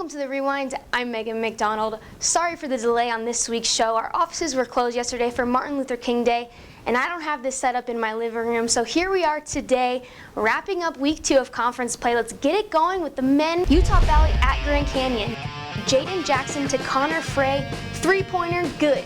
Welcome to The Rewind. I'm Megan McDonald. Sorry for the delay on this week's show. Our offices were closed yesterday for Martin Luther King Day, and I don't have this set up in my living room, so here we are today, wrapping up week 2 of conference play. Let's get it going with the men. Utah Valley at Grand Canyon. Jaden Jackson to Connor Frey, three-pointer, good.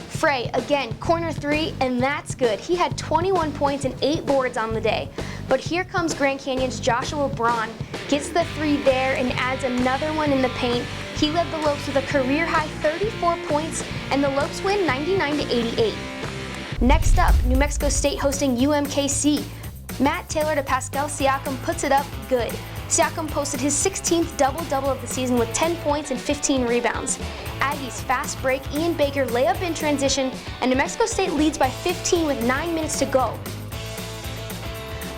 Frey, again, corner 3, and that's good. He had 21 points and 8 boards on the day. But here comes Grand Canyon's Joshua Braun, gets the 3 there and adds another one in the paint. He led the Lopes with a career-high 34 points, and the Lopes win 99-88. Next up, New Mexico State hosting UMKC. Matt Taylor to Pascal Siakam puts it up, good. Siakam posted his 16th double-double of the season with 10 points and 15 rebounds. Aggies fast break, Ian Baker layup in transition, and New Mexico State leads by 15 with 9 minutes to go.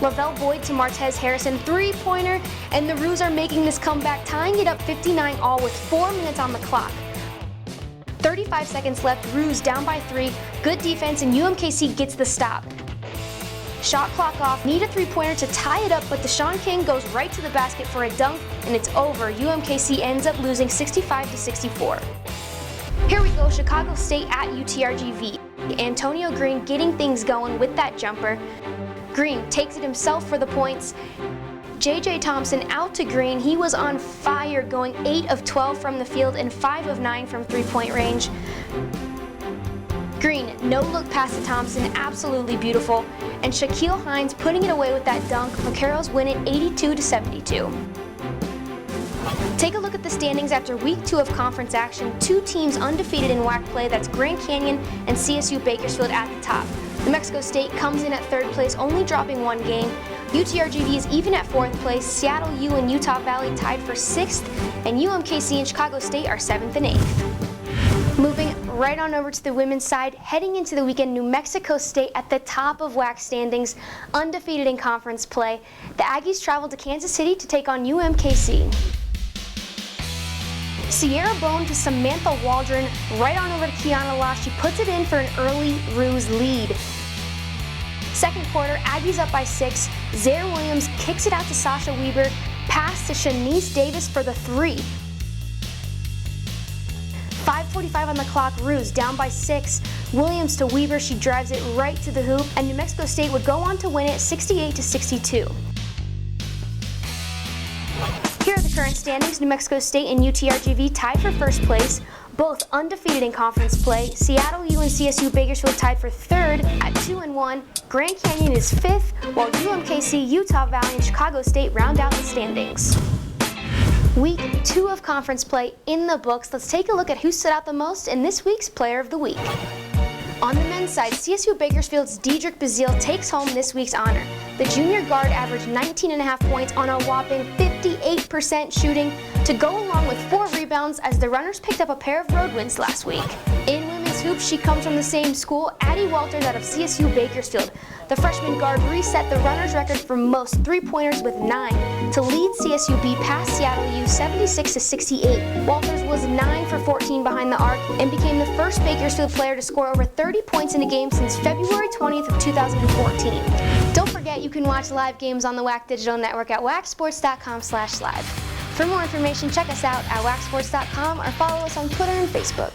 Lavelle Boyd to Martez Harrison, three-pointer, and the Roos are making this comeback, tying it up 59-all with 4 minutes on the clock. 35 seconds left, Roos down by 3, good defense, and UMKC gets the stop. Shot clock off, need a three-pointer to tie it up, but Deshaun King goes right to the basket for a dunk, and it's over. UMKC ends up losing 65-64. Here we go, Chicago State at UTRGV. Antonio Green getting things going with that jumper. Green takes it himself for the points. J.J. Thompson out to Green. He was on fire, going 8 of 12 from the field and 5 of 9 from three-point range. Green, no-look pass to Thompson, absolutely beautiful. And Shaquille Hines putting it away with that dunk. Vaqueros win it 82-72. Take a look at the standings after week 2 of conference action. 2 teams undefeated in WAC play, that's Grand Canyon and CSU Bakersfield at the top. New Mexico State comes in at 3rd place, only dropping 1 game. UTRGV is even at 4th place. Seattle U and Utah Valley tied for 6th, and UMKC and Chicago State are 7th and 8th. Moving right on over to the women's side, heading into the weekend, New Mexico State at the top of WAC standings, undefeated in conference play. The Aggies travel to Kansas City to take on UMKC. Sierra Bone to Samantha Waldron, right on over to Kiana Law. She puts it in for an early Roos lead. Second quarter, Aggies up by 6. Zaire Williams kicks it out to Sasha Weber, pass to Shanice Davis for the 3. 5:45 on the clock, Roos down by 6. Williams to Weber, she drives it right to the hoop, and New Mexico State would go on to win it 68-62. Here are the current standings. New Mexico State and UTRGV tied for 1st place, both undefeated in conference play. Seattle U and CSU Bakersfield tied for 3rd at 2-1. Grand Canyon is 5th, while UMKC, Utah Valley, and Chicago State round out the standings. Week 2 of conference play in the books. Let's take a look at who stood out the most in this week's Player of the Week. On the men's side, CSU Bakersfield's Dedrick Bazile takes home this week's honor. The junior guard averaged 19.5 points on a whopping 58% shooting to go along with 4 rebounds as the Runners picked up a pair of road wins last week. In women's hoops, she comes from the same school, Addie Walters out of CSU Bakersfield. The freshman guard reset the Runners' record for most three-pointers with 9 to lead CSUB past Seattle U 76-68. Walters was 9 for 14 behind the arc and became the first Bakersfield player to score over 30 points in a game since February 20th of 2014. Don't forget you can watch live games on the WAC Digital Network at wacsports.com/live. For more information, check us out at wacsports.com or follow us on Twitter and Facebook.